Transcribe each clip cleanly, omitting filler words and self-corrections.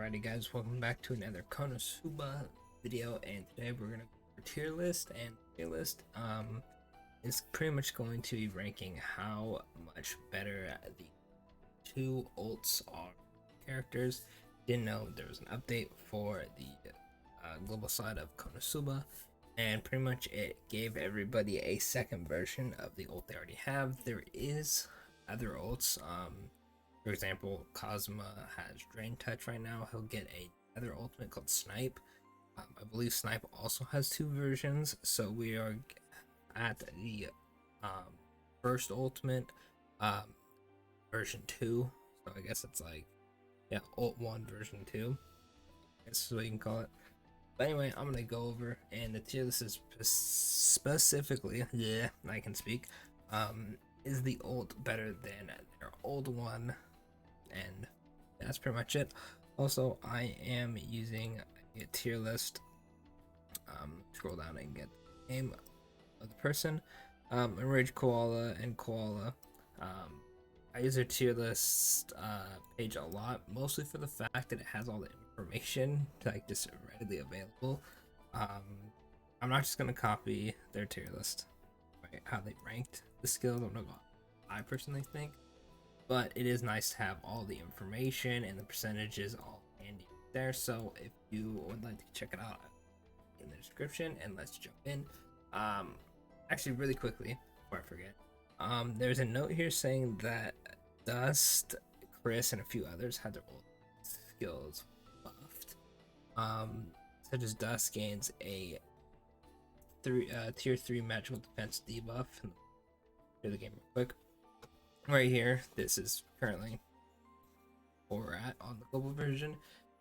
Alrighty guys, welcome back to another Konosuba video, and today we're gonna go for tier list, and tier list is pretty much going to be ranking how much better the two ults are characters. Didn't know there was an update for the global side of Konosuba, and pretty much it gave everybody a second version of the ult they already have. There is other ults. For example, Cosmo has Drain Touch right now. He'll get another ultimate called Snipe. I believe Snipe also has two versions, so we are at the first ultimate, version 2. So I guess it's like, yeah, ult 1 version 2. I guess is what you can call it. But anyway, I'm gonna go over, and the tier list is specifically, yeah, I can speak. Is the ult better than their old one? And that's pretty much it. Also, I am using a tier list. Scroll down and get the name of the person. Enraged Koala and Koala. I use their tier list page a lot, mostly for the fact that it has all the information like just readily available. I'm not just gonna copy their tier list, right? How they ranked the skills. I'm not gonna. I personally think. But it is nice to have all the information and the percentages all handy there. So if you would like to check it out in the description, and let's jump in. Actually, really quickly before I forget, there's a note here saying that Dust, Chris, and a few others had their old skills buffed. Such as Dust gains a tier 3 magical defense debuff. Do the game real quick. Right here, this is currently where we're at on the global version.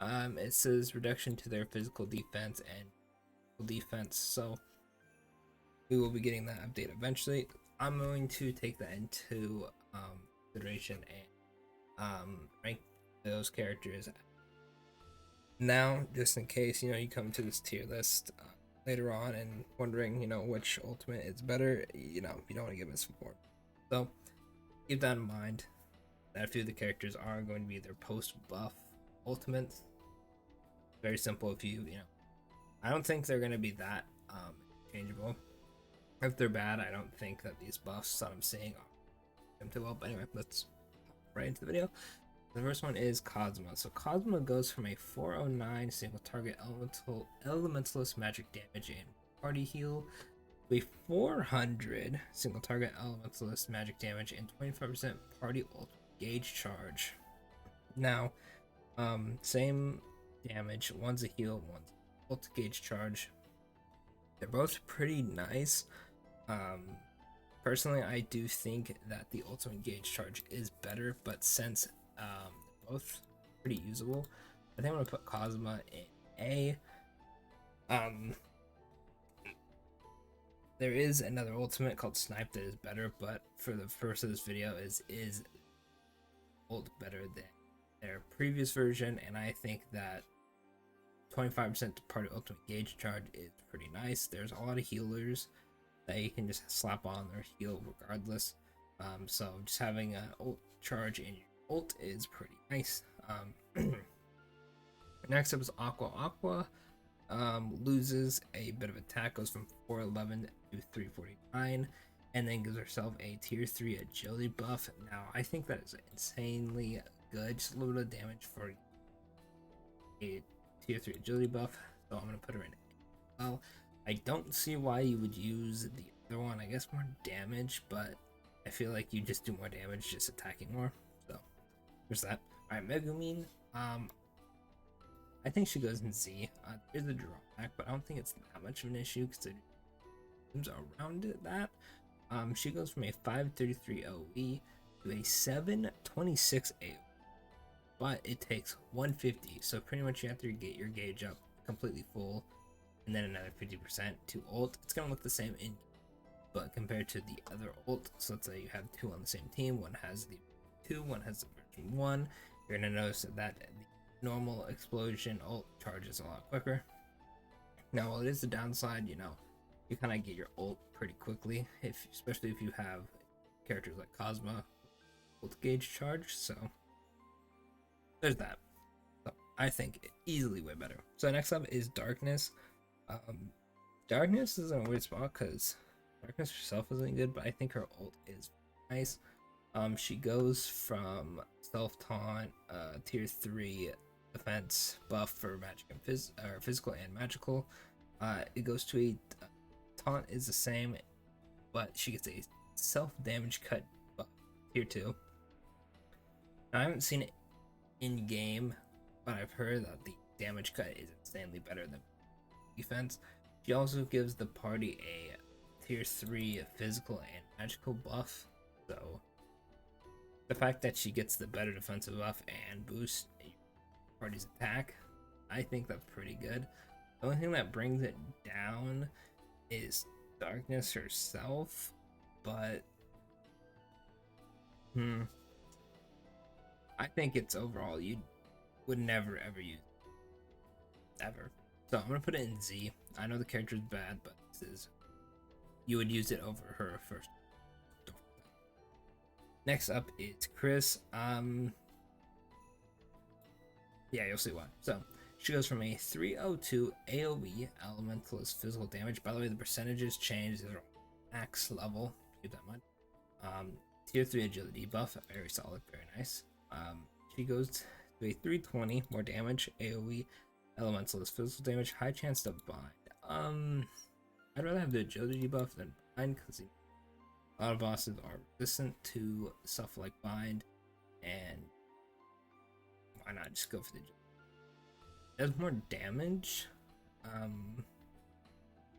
It says reduction to their physical defense and defense, so we will be getting that update eventually. I'm going to take that into consideration and rank those characters now, just in case you come to this tier list later on and wondering which ultimate is better. You don't want to give us support, so keep that in mind, that a few of the characters are going to be their post-buff ultimates. Very simple. If I don't think they're going to be that changeable. If they're bad, I don't think that these buffs that I'm seeing are them too well. But anyway, let's hop right into the video. The first one is Cosmo. So Cosmo goes from a 409 single target elementalist magic damage and party heal, a 400 single target elementalist magic damage and 25% party ult gauge charge. Now, same damage, one's a heal, one's ult gauge charge. They're both pretty nice. Personally, I do think that the ultimate gauge charge is better, but since they're both pretty usable, I think I'm gonna put Cosmo in A. There is another ultimate called Snipe that is better, but for the purpose of this video, is ult better than their previous version, and I think that 25% party ultimate gauge charge is pretty nice. There's a lot of healers that you can just slap on their heal regardless. So just having an ult charge in your ult is pretty nice. Next up is Aqua. Aqua loses a bit of attack, goes from 411 to 349, and then gives herself a tier 3 agility buff. Now I think that is insanely good, just a little bit of damage for a tier 3 agility buff, so I'm gonna put her in A. Well, I don't see why you would use the other one. I guess more damage, but I feel like you just do more damage just attacking more, so there's that. Alright, Megumin, I think she goes in Z. There's a drawback, but I don't think it's that much of an issue because there's around it that. She goes from a 533 OE to a 726 AOE, but it takes 150, so pretty much you have to get your gauge up completely full, and then another 50% to ult. It's gonna look the same in, but compared to the other ult, so let's say you have two on the same team, one has the 2, one has the version 1, you're gonna notice that the normal explosion ult charges a lot quicker. Now, while it is the downside, you kind of get your ult pretty quickly, especially if you have characters like Cosmo ult gauge charge. So there's that. So I think easily way better. So next up is Darkness. Um, Darkness is in a weird spot because Darkness herself isn't good, but I think her ult is nice. She goes from self taunt, tier 3 defense buff for magic and physical and magical. It goes to a taunt is the same, but she gets a self damage cut buff, tier 2. Now, I haven't seen it in game, but I've heard that the damage cut is insanely better than defense. She also gives the party a tier 3 physical and magical buff, so the fact that she gets the better defensive buff and boost a party's attack, I think that's pretty good. The only thing that brings it down is Darkness herself, but I think it's overall you would never ever use it, ever. So I'm gonna put it in Z. I know the character is bad, but this is you would use it over her first. Next up is Chris. Yeah, you'll see why. So she goes from a 302 AoE elementalist physical damage. By the way, the percentages change. These are max level. Keep that in mind. Tier 3 agility buff, very solid, very nice. She goes to a 320 more damage AoE elementalist physical damage, high chance to bind. I'd rather have the agility buff than bind because a lot of bosses are resistant to stuff like bind, and why not just go for the agility? It does more damage.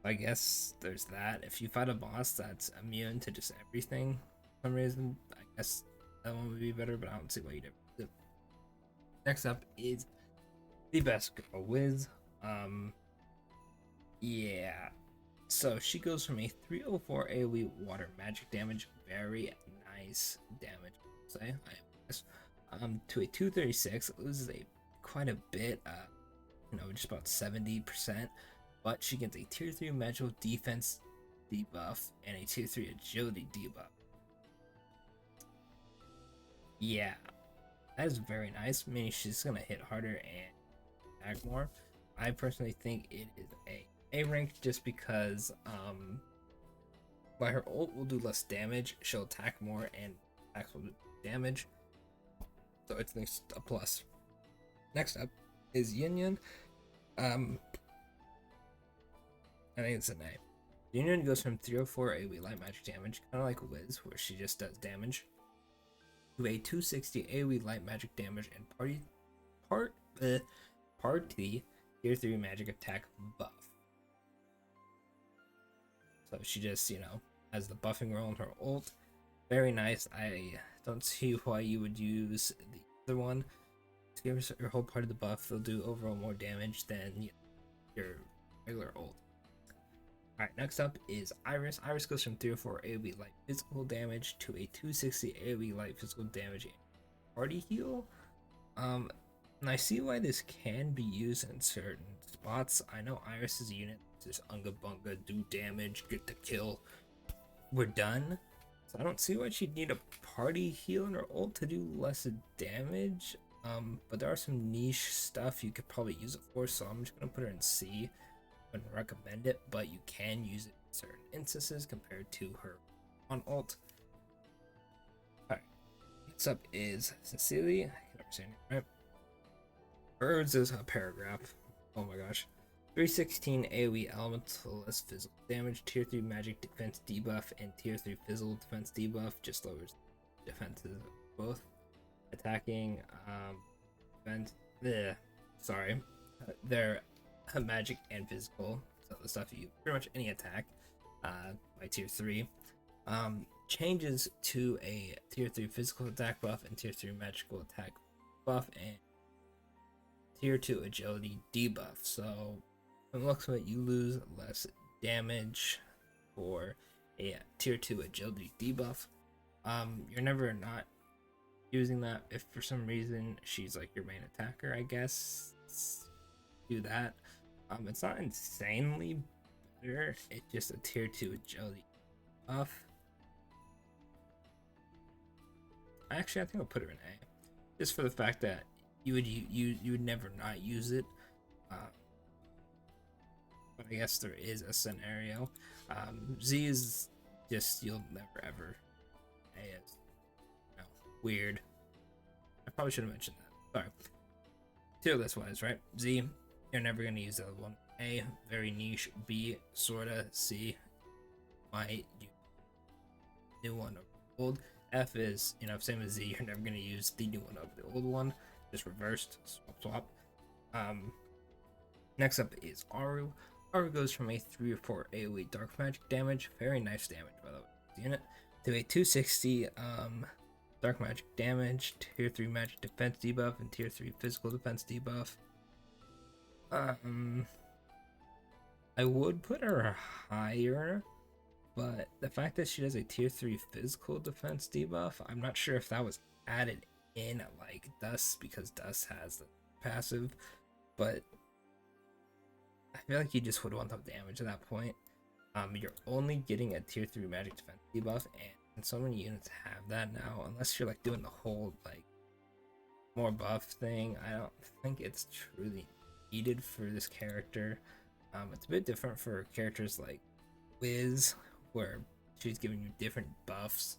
I guess there's that. If you fight a boss that's immune to just everything for some reason, I guess that one would be better, but I don't see why you'd ever do it. Next up is the best girl, Wiz. Yeah. So she goes from a 304 AoE water magic damage, very nice damage, I'll say, I guess, to a 236. It loses quite a bit, just about 70%, but she gets a tier 3 magical defense debuff and a tier 3 agility debuff. Yeah, that is very nice, meaning she's gonna hit harder and attack more. I personally think it is a rank just because by her ult will do less damage, she'll attack more and attacks will do damage, so it's a plus. Next up is Yunyun. I think it's an A. Yunyun goes from 304 AoE light magic damage, kind of like Wiz, where she just does damage, to a 260 AoE light magic damage and party tier 3 magic attack buff. So she just, has the buffing roll in her ult. Very nice. I don't see why you would use the other one. To give your whole part of the buff, they'll do overall more damage than your regular ult. Alright, next up is Iris. Iris goes from 304 AoE light physical damage to a 260 AoE light physical damage and party heal. And I see why this can be used in certain spots. I know Iris is a unit, just unga bunga, do damage, get the kill, we're done. So I don't see why she'd need a party heal in her ult to do less damage. But there are some niche stuff you could probably use it for, so I'm just gonna put her in C. I wouldn't recommend it, but you can use it in certain instances compared to her on ult. Alright, next up is Sicily. I can never say it right. Birds is a paragraph. Oh my gosh. 316 AoE elementalist physical damage, tier 3 magic defense debuff, and tier 3 physical defense debuff. Just lowers defenses of both. Attacking, defense. They're magic and physical. So the stuff you pretty much any attack by tier 3. Changes to a tier 3 physical attack buff and tier 3 magical attack buff and tier 2 agility debuff. So from the looks of it, you lose less damage for a tier 2 agility debuff. You're never not using that. If for some reason she's like your main attacker, I guess do that. It's not insanely better, it's just a tier 2 agility buff. Actually, I think I'll put her in A, just for the fact that you would never not use it. Uh, but I guess there is a scenario. Z is just you'll never ever. A is no weird. I probably should have mentioned that. Sorry. Tier list wise, right? Z, you're never gonna use the other one. A, very niche. B, sorta. C, might you new one over old. F is, same as Z, you're never gonna use the new one over the old one. Just reversed, swap. Next up is Aru. Aru goes from a 3 or 4 AoE dark magic damage, very nice damage by the way, unit, to a 260 dark magic damage, tier 3 magic defense debuff, and tier 3 physical defense debuff. I would put her higher, but the fact that she does a tier 3 physical defense debuff, I'm not sure if that was added in like Dust, because Dust has the passive, but I feel like you just would want the damage at that point. You're only getting a tier 3 magic defense debuff, and so many units have that now, unless you're like doing the whole like more buff thing. I don't think it's truly needed for this character. It's a bit different for characters like Wiz, where she's giving you different buffs.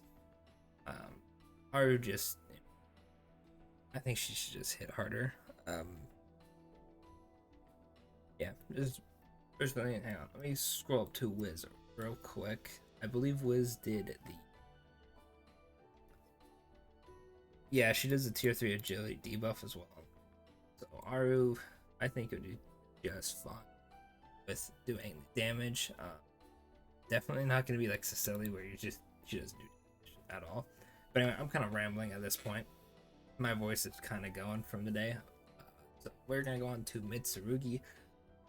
Aru just, I think she should just hit harder. Yeah, there's nothing. Hang on, let me scroll up to Wiz real quick. I believe Wiz did the. Yeah, she does the tier 3 agility debuff as well. So Aru, I think it would be just fine with doing damage. Definitely not going to be like Sicily, where she doesn't do damage at all. But anyway, I'm kind of rambling at this point. My voice is kind of going from the day. So we're going to go on to Mitsurugi.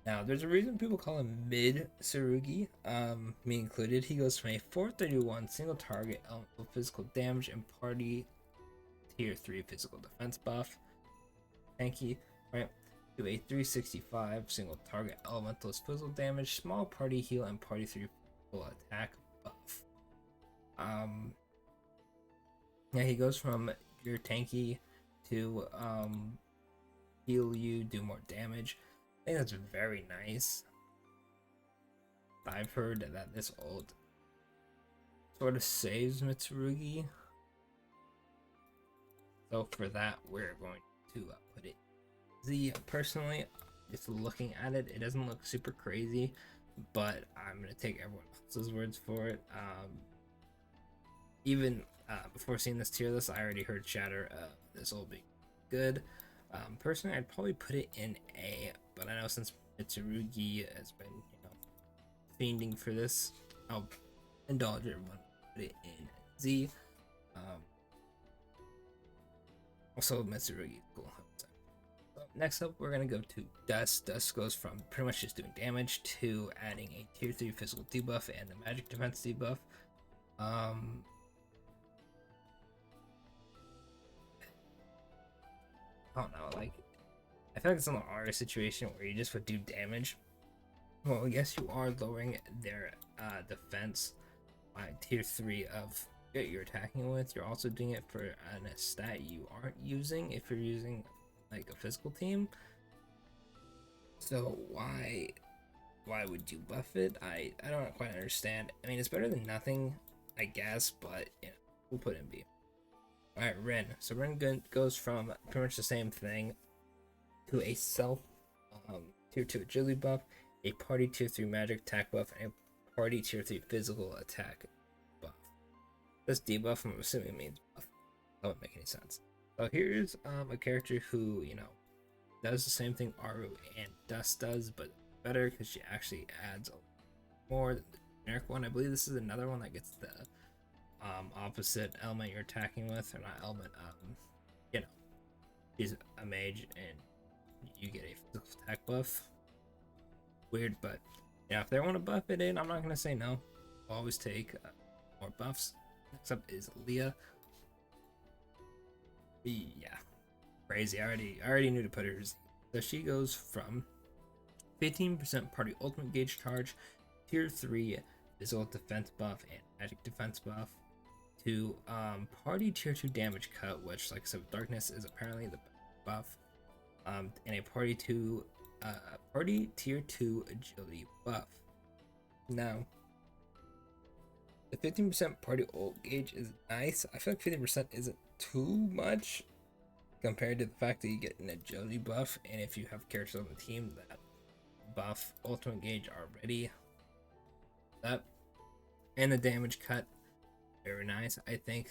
Now, there's a reason people call him Mitsurugi, me included. He goes from a 431 single target elemental physical damage and party tier 3 physical defense buff, tanky, right, to a 365 single target elemental physical damage, small party heal, and party 3 full attack buff. Yeah, he goes from your tanky to heal you, do more damage. I think that's very nice. I've heard that this ult sort of saves Mitsurugi. So for that, we're going to put it Z. Personally, just looking at it, it doesn't look super crazy, but I'm going to take everyone else's words for it. Even before seeing this tier list, I already heard chatter of this will be good. Personally, I'd probably put it in A, but I know since Mitsurugi has been, fiending for this, I'll indulge everyone, put it in Z. Also, Mitsurugi is cool. So next up, we're gonna go to Dust. Dust goes from pretty much just doing damage to adding a tier 3 physical debuff and a magic defense debuff. I don't know, like, I feel like it's an Aura situation where you just would do damage. Well, yes, you are lowering their defense by tier 3 of what you're attacking with. You're also doing it for a stat you aren't using if you're using like a physical team. So why would you buff it? I don't quite understand. I mean, it's better than nothing, I guess, but we'll put in B. Alright, Ren. So Ren goes from pretty much the same thing to a self tier 2 agility buff, a party tier 3 magic attack buff, and a party tier 3 physical attack buff. This debuff, I'm assuming, means buff. That wouldn't make any sense. So here's a character who, does the same thing Aru and Dust does, but better because she actually adds more than the generic one. I believe this is another one that gets the opposite element you're attacking with, or not element, she's a mage and you get a physical attack buff. Weird, but yeah, if they want to buff it in, I'm not gonna say no. I'll always take more buffs. Next up is Leah. Yeah, crazy. I already knew to put her. So she goes from 15% party ultimate gauge charge, tier 3 physical defense buff and magic defense buff, to party tier 2 damage cut, which, like I said, darkness is apparently the buff. and a party tier 2 agility buff. Now, the 15% party ult gauge is nice. I feel like 50% isn't too much compared to the fact that you get an agility buff, and if you have characters on the team that buff ultimate gauge already, that and the damage cut, very nice. I think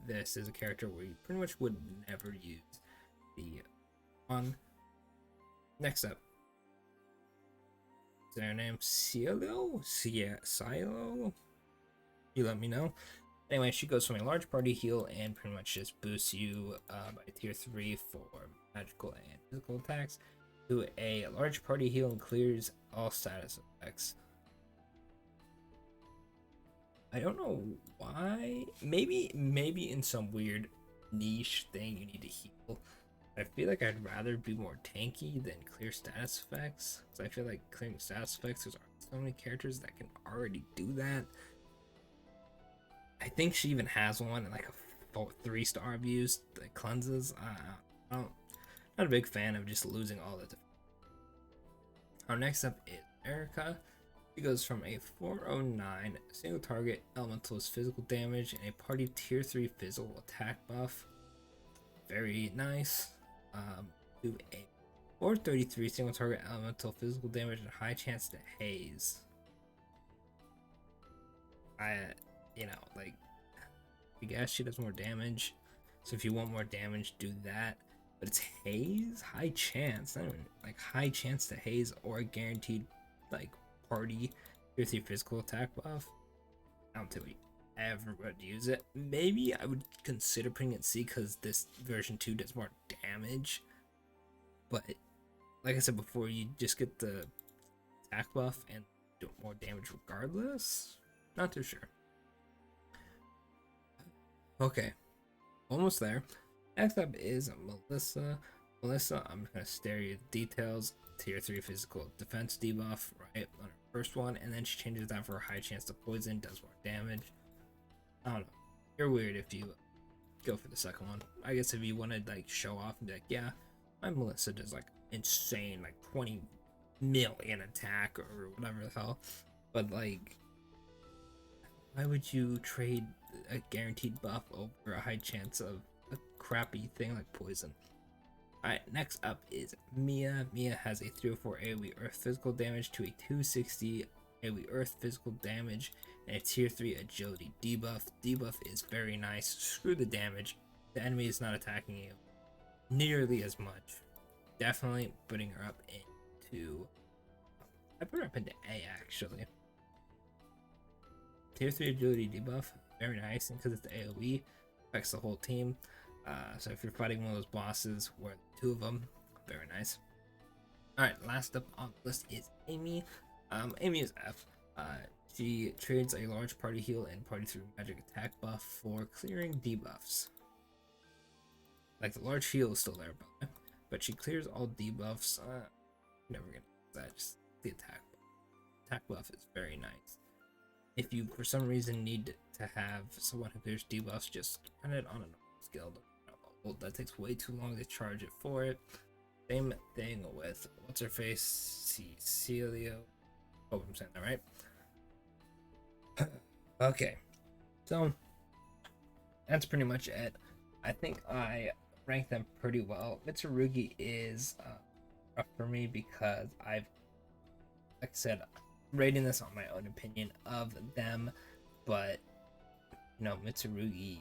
this is a character where you pretty much would never use the on. Next up, is their name Cielo? Cielo? You let me know. Anyway, she goes from a large party heal and pretty much just boosts you by tier 3 for magical and physical attacks to a large party heal and clears all status effects. I don't know why. Maybe in some weird niche thing you need to heal. I feel like I'd rather be more tanky than clear status effects, because I feel like clearing status effects, there's so many characters that can already do that. I think she even has one in like a 3-star reviews that cleanses. Not a big fan of just losing all the. Our next up is Erica. She goes from a 409 single target elementalist physical damage and a party tier 3 physical attack buff. Very nice. To a 433 single target elemental physical damage and high chance to haze. Like, I guess she does more damage, so if you want more damage, do that. But it's haze, high chance, not even like high chance to haze or guaranteed like party tier 3 physical attack buff. I don't think we ever would use it. Maybe I would consider putting it C because this version 2 does more damage. But like I said before, you just get the attack buff and do more damage regardless. Not too sure. Okay, almost there. Next up is Melissa. Melissa, I'm just gonna stare you the details. Tier 3 physical defense debuff, right, on her first one, and then she changes that for a high chance to poison, does more damage. I don't know. You're weird if you go for the second one. I guess if you want to like show off and be like, yeah, my Melissa does like insane, like 20 million attack or whatever the hell. But like, why would you trade a guaranteed buff over a high chance of a crappy thing like poison? Alright, next up is Mia. Mia has a 304 AoE Earth physical damage to a 260 AoE Earth physical damage and a tier 3 agility debuff. Debuff is very nice. Screw the damage. The enemy is not attacking you nearly as much. Definitely putting her up into... I put her up into A actually. Tier 3 agility debuff, very nice, and because it's the AoE, affects the whole team. So if you're fighting one of those bosses where the two of them, very nice. Alright, last up on the list is Amy. Amy is F. She trades a large party heal and party through magic attack buff for clearing debuffs. Like the large heal is still there, but she clears all debuffs. Never gonna use that, just the attack buff. Attack buff is very nice. If you for some reason need to have someone who clears debuffs, just run it on a normal skill. That takes way too long to charge it for it. Same thing with what's her face, Cecilia. Hope I'm saying that right. Okay, so that's pretty much it. I think I ranked them pretty well. Mitsurugi is rough for me because like I said, rating this on my own opinion of them, but Mitsurugi,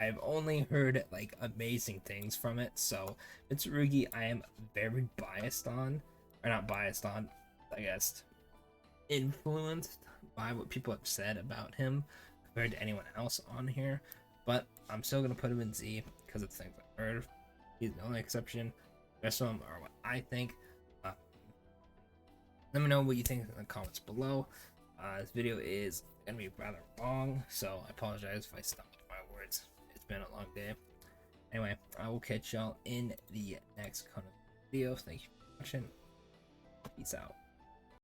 I've only heard like amazing things from it, so Mitsurugi I am very biased on, or not biased on, I guess influenced by what people have said about him compared to anyone else on here, but I'm still gonna put him in Z because of the things I've heard. He's the only exception. The rest of them are what I think. Let me know what you think in the comments below. This video is gonna be rather long, so I apologize if I stumbled my words. It's been a long day. Anyway, I will catch y'all in the next video. Thank you for watching. Peace out.